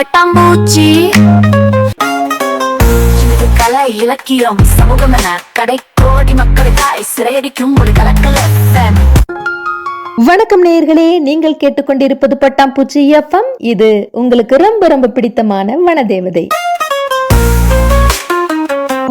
பட்டாம்பூச்சி. கலை இலக்கியம் சமூகம் என கடை கோடி மக்களை தாய் சிறையடிக்கும் ஒரு கலக்கல் FM. வணக்கம் நேயர்களே, நீங்கள் கேட்டுக்கொண்டிருப்பது பட்டாம்பூச்சி எஃப்எம். இது உங்களுக்கு ரொம்ப ரொம்ப பிடித்தமான வனதேவதை.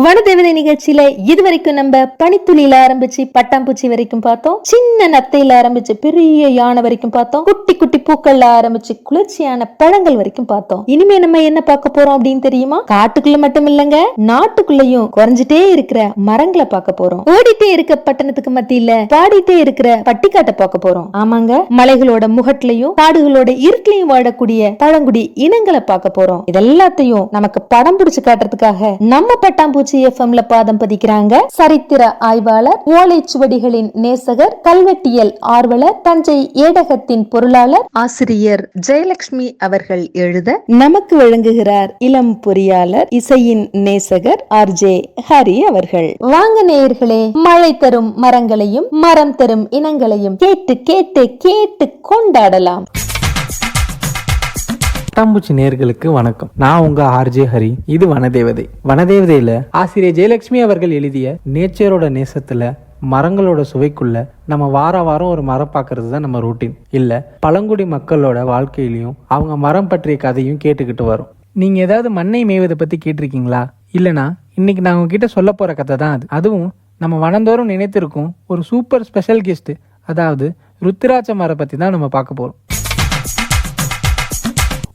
வனதேவதை நிகழ்ச்சியில இதுவரைக்கும் நம்ம பனித்துளியில ஆரம்பிச்சு பட்டாம்பூச்சி வரைக்கும் பார்த்தோம், சின்ன நத்தையில ஆரம்பிச்சு பெரிய யானை வரைக்கும் பார்த்தோம், குட்டி குட்டி பூக்கள்ல ஆரம்பிச்சு குளிர்ச்சியான பழங்கள் வரைக்கும் பார்த்தோம். இனிமே நம்ம என்ன பார்க்க போறோம் அப்படின்னு தெரியுமா? காட்டுக்குள்ள மட்டும் இல்லங்க, நாட்டுக்குள்ளயும் குறைஞ்சிட்டே இருக்கிற மரங்களை பார்க்க போறோம். ஓடிட்டே இருக்க பட்டணத்துக்கு மத்தியில பாடிட்டே இருக்கிற பட்டிக்காட்டை பார்க்க போறோம். ஆமாங்க, மலைகளோட முகட்லையும் காடுகளோட இருட்டிலையும் வாழக்கூடிய பழங்குடி இனங்களை பார்க்க போறோம். இதெல்லாத்தையும் நமக்கு படம் பிடிச்சு காட்டுறதுக்காக நம்ம பட்டாம்பூச்சி எஃப்எம்ல பாதம் பதிக்கிறாங்க சரித்திர ஆய்வாளர், ஓலைச்சுவடிகளின் நேசகர், கல்வெட்டியல் ஆர்வலர், தஞ்சை ஏடகத்தின் பொருளாளர், ஆசிரியர் ஜெயலட்சுமி அவர்கள் எழுத நமக்கு வழங்குகிறார் இளம் பொறியாளர், இசையின் நேசகர் RJ ஹரி அவர்கள். வாங்க நேயர்களே, மழை தரும் மரங்களையும் மரம் தரும் இனங்களையும் கேட்டு கேட்டு கேட்டு கொண்டாடலாம். பட்டாம்பூச்சி நேர்களுக்கு வணக்கம். நான் உங்க RJ ஹரி. இது வனதேவதை. வனதேவதையில ஆசிரியர் ஜெயலட்சுமி அவர்கள் எழுதிய நேச்சரோட நேசத்துல மரங்களோட சுவைக்குள்ள நம்ம வாரம் ஒரு மரம் பார்க்கறது தான் நம்ம ரூட்டீன் இல்ல. பழங்குடி மக்களோட வாழ்க்கையிலையும் அவங்க மரம் பற்றிய கதையும் கேட்டுக்கிட்டு வரும். நீங்க ஏதாவது மண்ணை மேய்வதை பத்தி கேட்டிருக்கீங்களா? இல்லனா இன்னைக்கு நான் உங்ககிட்ட சொல்ல போற கதை தான் அது. அதுவும் நம்ம வனந்தோறும் நினைத்திருக்கும் ஒரு சூப்பர் ஸ்பெஷல் கெஸ்ட், அதாவது ருத்ராட்ச மரம் பத்தி தான் நம்ம பார்க்க போறோம்.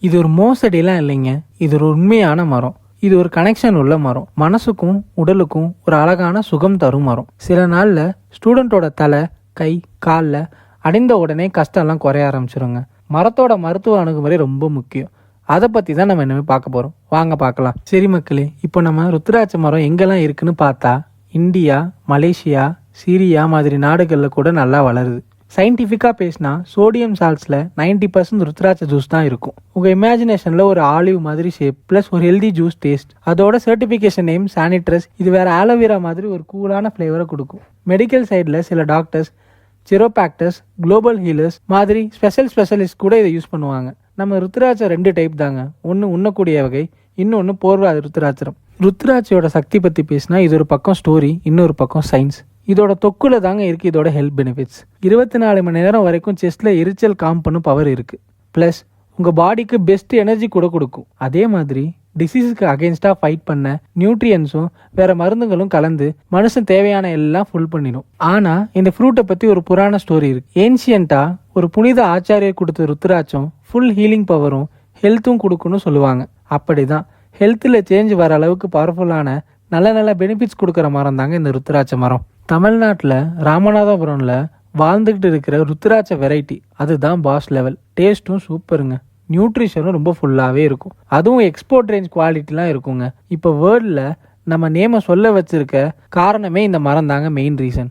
இது ஒரு மோசடிலாம் இல்லைங்க, இது ஒரு உண்மையான மரம். இது ஒரு கனெக்ஷன் உள்ள மரம். மனசுக்கும் உடலுக்கும் ஒரு அழகான சுகம் தரும் மரம். சில நாள்ல ஸ்டூடெண்டோட தலை, கை, காலில் அடைந்த உடனே கஷ்டம்லாம் குறைய ஆரம்பிச்சிருங்க. மரத்தோட மருத்துவ அணுகுமுறை ரொம்ப முக்கியம். அதை பத்தி தான் நம்ம இனிமே பார்க்க போறோம். வாங்க பார்க்கலாம். சரி மக்களே, இப்போ நம்ம ருத்ராட்ச மரம் எங்கெல்லாம் இருக்குன்னு பார்த்தா இந்தியா, மலேசியா, சிரியா மாதிரி நாடுகளில் கூட நல்லா வளருது. சயின்டிஃபிக்காக பேசினா சோடியம் சால்ட்ஸில் 90% ருத்ராட்ச ஜூஸ் தான் இருக்கும். உங்கள் இமேஜினேஷனில் ஒரு ஆலிவ் மாதிரி ஷேப் ப்ளஸ் ஒரு ஹெல்தி ஜூஸ் டேஸ்ட். அதோட சர்டிஃபிகேஷன் நேம் சானிட்ரஸ். இது வேற ஆலோவேரா மாதிரி ஒரு கூலான ஃப்ளேவரை கொடுக்கும். மெடிக்கல் சைடில் சில டாக்டர்ஸ் சிரோபாக்டர்ஸ், குளோபல் ஹீலர்ஸ் மாதிரி ஸ்பெஷலிஸ்ட் கூட இதை யூஸ் பண்ணுவாங்க. நம்ம ருத்ராட்சம் 2 டைப் தாங்க. ஒன்று உண்ணக்கூடிய வகை, இன்னொன்று போர்வ ருத்ராட்சம். ருத்ராட்சியோட சக்தி பற்றி பேசினா இது ஒரு பக்கம் ஸ்டோரி, இன்னொரு பக்கம் சயின்ஸ். இதோட தொக்குல தாங்க இருக்கு இதோட ஹெல்த் பெனிஃபிட்ஸ். 24 மணி நேரம் வரைக்கும் செஸ்ட்ல எரிச்சல் காம் பண்ணும் பவர் இருக்கு. பிளஸ் உங்க பாடிக்கு பெஸ்ட் எனர்ஜி கூட கொடுக்கும். அதே மாதிரி டிசீஸுக்கு அகேன்ஸ்டா ஃபைட் பண்ண நியூட்ரியன்ஸும் வேற மருந்துகளும் கலந்து மனுஷன் தேவையான எல்லாம் ஃபுல் பண்ணிடும். ஆனா இந்த ஃப்ரூட்டை பத்தி ஒரு புராண ஸ்டோரி இருக்கு. ஏன்ஷியன்டா ஒரு புனித ஆச்சாரியர் கொடுத்த ருத்ராட்சம் ஃபுல் ஹீலிங் பவரும் ஹெல்த்தும் கொடுக்குன்னு சொல்லுவாங்க. அப்படிதான் ஹெல்த்ல சேஞ்ச் வர அளவுக்கு பவர்ஃபுல்லான நல்ல பெனிஃபிட்ஸ் கொடுக்குற மரம் தாங்க இந்த ருத்ராட்ச மரம். தமிழ்நாட்டில் ராமநாதபுரம்ல வாழ்ந்துகிட்டு இருக்கிற ருத்ராட்ச வெரைட்டி அதுதான் பாஸ் லெவல். டேஸ்ட்டும் சூப்பருங்க, நியூட்ரிஷனும் ரொம்ப ஃபுல்லாகவே இருக்கும். அதுவும் எக்ஸ்போர்ட் ரேஞ்ச் குவாலிட்டிலாம் இருக்குங்க. இப்போ வேர்ல்டில் நம்ம நேமை சொல்ல வச்சிருக்க காரணமே இந்த மரம் தாங்க மெயின் ரீசன்.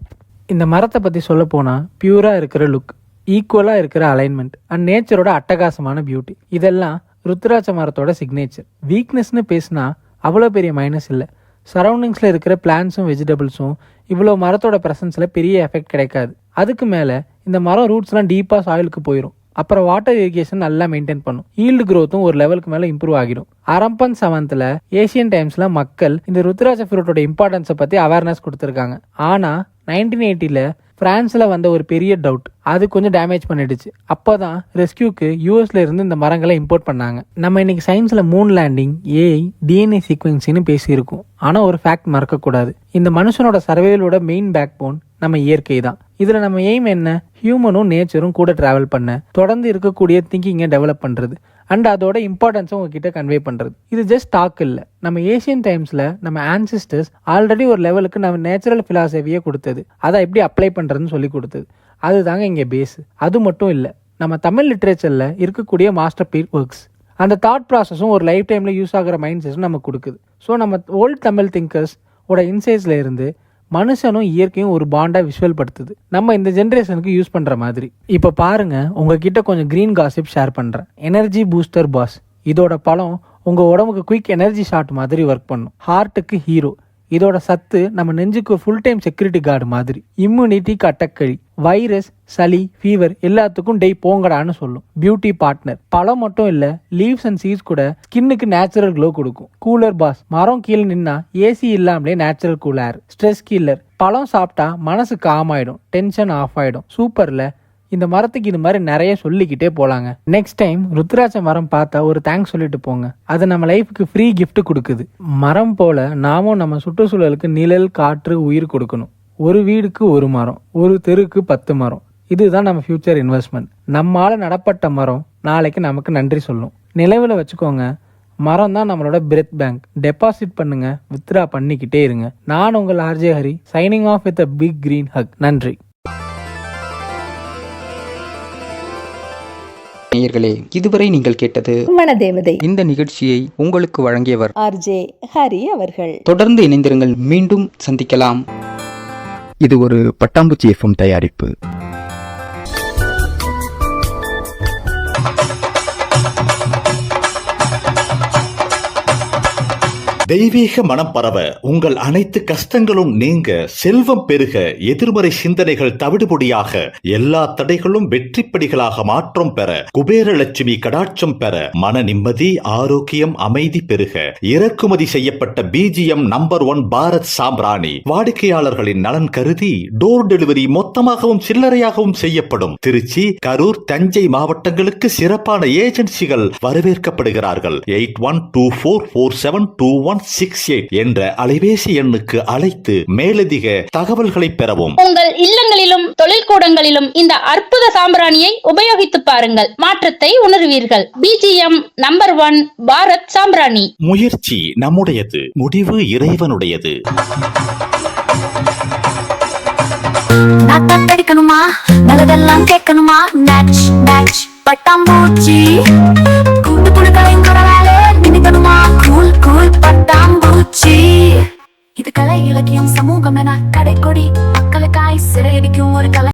இந்த மரத்தை பற்றி சொல்ல போனால் பியூராக இருக்கிற லுக், ஈக்குவலாக இருக்கிற அலைன்மெண்ட் அண்ட் நேச்சரோட அட்டகாசமான பியூட்டி, இதெல்லாம் ருத்ராட்ச மரத்தோட சிக்னேச்சர். வீக்னஸ்னு பேசினா அவ்வளோ பெரிய மைனஸ் இல்லை. சரௌண்டிங்ஸில் இருக்கிற பிளான்ஸும் வெஜிடபிள்ஸும் இவ்வளோ மரத்தோட ப்ரெசன்ஸில் பெரிய எஃபெக்ட் கிடைக்காது. அதுக்கு மேலே இந்த மரம் ரூட்ஸ்லாம் டீப்பாக சாயிலுக்கு போயிடும். அப்புறம் வாட்டர் இரிகேஷன் நல்லா மெயின்டைன் பண்ணும். ஈல்டு க்ரோத்தும் ஒரு லெவலுக்கு மேலே இம்ப்ரூவ் ஆகிடும். அரப்பன் 7th ஏசியன் டைம்ஸ்ல மக்கள் இந்த ருத்ராட்ச ஃப்ரூட்டோட இம்பார்ட்டன்ஸை பற்றி அவேர்னஸ் கொடுத்துருக்காங்க. ஆனால் 1980 பிரான்ஸ்ல வந்த ஒரு பெரிய டவுட் அது கொஞ்சம் டேமேஜ் பண்ணிடுச்சு. அப்போதான் ரெஸ்கியூக்கு யூஎஸ்ல இருந்து இந்த மரங்களை இம்போர்ட் பண்ணாங்க. நம்ம இன்னைக்கு சயின்ஸ்ல மூன் லேண்டிங், ஏஐ, டிஎன்ஏ சீக்வென்சிங்னு பேசியிருக்கோம். ஆனால் ஒரு ஃபேக்ட் மறக்கக்கூடாது, இந்த மனுஷனோட சர்வைவலோட மெயின் பேக் போன் நம்ம இயற்கை தான். இதுல நம்ம எய்ம் என்ன? ஹியூமனும் நேச்சரும் கூட டிராவல் பண்ண, தொடர்ந்து இருக்கக்கூடிய திங்கிங்கை டெவலப் பண்றது அண்ட் அதோட இம்பார்ட்டன்ஸை உங்ககிட்ட கன்வே பண்றது. இது ஜஸ்ட் டாக் இல்லை. நம்ம ஏசியன் டைம்ஸ்ல நம்ம ஆன்சிஸ்டர்ஸ் ஆல்ரெடி ஒரு லெவலுக்கு நம்ம நேச்சுரல் பிலாசபியை கொடுத்தது, அதை எப்படி அப்ளை பண்றதுன்னு சொல்லி கொடுத்தது. அதுதாங்க இங்க பேஸ். அது மட்டும் இல்லை, நம்ம தமிழ் லிட்ரேச்சர்ல இருக்கக்கூடிய மாஸ்டர் பீஸ் ஒர்க்ஸ், அந்த தாட் ப்ராசஸும் ஒரு லைஃப் டைம்ல யூஸ் ஆகிற மைண்ட் செட்டும் நமக்கு கொடுக்குது. ஸோ நம்ம ஓல்ட் தமிழ் திங்கர்ஸ் ஓட இன்சைட்ஸ்ல இருந்து மனுஷனும் இயற்கையும் ஒரு பாண்டா விஷுவல் படுத்துது, நம்ம இந்த ஜென்ரேஷனுக்கு யூஸ் பண்ற மாதிரி. இப்ப பாருங்க, உங்ககிட்ட கொஞ்சம் கிரீன் காசிப் ஷேர் பண்றேன். எனர்ஜி பூஸ்டர் பாஸ், இதோட பழம் உங்க உடம்புக்கு குயிக் எனர்ஜி ஷாட் மாதிரி ஒர்க் பண்ணும். ஹார்ட்டுக்கு ஹீரோ, இதோட சத்து நம்ம நெஞ்சுக்கு ஃபுல் டைம் செக்யூரிட்டி கார்டு மாதிரி. இம்யூனிட்டி கட்டக்கழி, வைரஸ், சளி, ஃபீவர் எல்லாத்துக்கும் டெய் போங்கடான்னு சொல்லும். பியூட்டி பார்ட்னர், பழம் மட்டும் இல்ல, லீவ்ஸ் அண்ட் சீட்ஸ் கூட ஸ்கின்னுக்கு நேச்சுரல் க்ளோ கொடுக்கும். கூலர் பாஸ், மரம் கீழே நின்னா ஏசி இல்லாமலே நேச்சுரல் கூலர். ஸ்ட்ரெஸ் கில்லர், பழம் சாப்பிட்டா மனசு காம் ஆயிடும், டென்ஷன் ஆஃப் ஆயிடும். சூப்பர்ல. இந்த மரத்துக்கு இது மாதிரி நிறைய சொல்லிக்கிட்டே போலாங்க. நெக்ஸ்ட் டைம் ருத்ராட்ச மரம் பார்த்தா ஒரு தேங்க்ஸ் சொல்லிட்டு போங்க. அது நம்ம லைஃபுக்கு ஃப்ரீ கிஃப்ட் கொடுக்குது. மரம் போல நாமும் நம்ம சுற்றுச்சூழலுக்கு நிழல், காற்று, உயிர் கொடுக்கணும். ஒரு வீடுக்கு ஒரு மரம், ஒரு தெருக்கு 10 மரம். இதுதான் நம்ம ஃபியூச்சர் இன்வெஸ்ட்மெண்ட். நம்மால நடப்பட்ட மரம் நாளைக்கு நமக்கு நன்றி சொல்லும். நினைவில் வச்சுக்கோங்க, மரம் தான் நம்மளோட பிரெத் பேங்க். டெபாசிட் பண்ணுங்க, வித்ரா பண்ணிக்கிட்டே இருங்க. நான் உங்கள் RJ Hari, signing off with a big green hug. நன்றி. நேயர்களே, இதுவரை நீங்கள் கேட்டது மனதேவதை. இந்த நிகழ்ச்சியை உங்களுக்கு வழங்கியவர் ஆர்ஜே ஹரி அவர்கள். தொடர்ந்து இணைந்திருங்கள், மீண்டும் சந்திக்கலாம். இது ஒரு பட்டாம்பூச்சி எஃப்எம் தயாரிப்பு. தெய்வீக மனம் பரவ, உங்கள் அனைத்து கஷ்டங்களும் நீங்க, செல்வம் பெருக, எதிர்மறை சிந்தனைகள் தவிடுபொடியாக, எல்லா தடைகளும் வெற்றிப்படிகளாக மாற்றம் பெற, குபேரலட்சுமி கடாட்சம் பெற, மன நிம்மதி, ஆரோக்கியம், அமைதி பெருக, இறக்குமதி செய்யப்பட்ட BGM நம்பர் 1 பாரத் சாம்பிராணி வாடிக்கையாளர்களின் நலன் கருதி டோர் டெலிவரி மொத்தமாகவும் சில்லறையாகவும் செய்யப்படும். திருச்சி, கரூர், தஞ்சை மாவட்டங்களுக்கு சிறப்பான ஏஜென்சிகள் வரவேற்கப்படுகிறார்கள். 8124472168 என்ற அலைபேசி எண்ணுக்கு அழைத்து மேலதிக தகவல்களை பெறவும். உங்கள் இல்லங்களிலும் தொழிற்கூடங்களிலும் இந்த அற்புத சாம்பிராணியை உபயோகித்து பாருங்கள், மாற்றத்தை உணர்வீர்கள். BGM நம்பர் 1 பாரத் சாம்பிராணி. முயற்சி நம்முடையது, முடிவு இறைவனுடையது. நாட்டடிக்கணுமா, நல்லதெல்லாம் கேட்கணுமா, நேச் நேச் பட்டாம்பூச்சி. கூட்டு புழுக்களையும் கடலாலே நினைக்கணுமா, கூல் கூல் பட்டாம்பூச்சி. இது கலை, இலக்கியம், சமூகம் என கடைக்கொடி, மக்களுக்காய் சிறையடிக்கும் ஒரு கலை.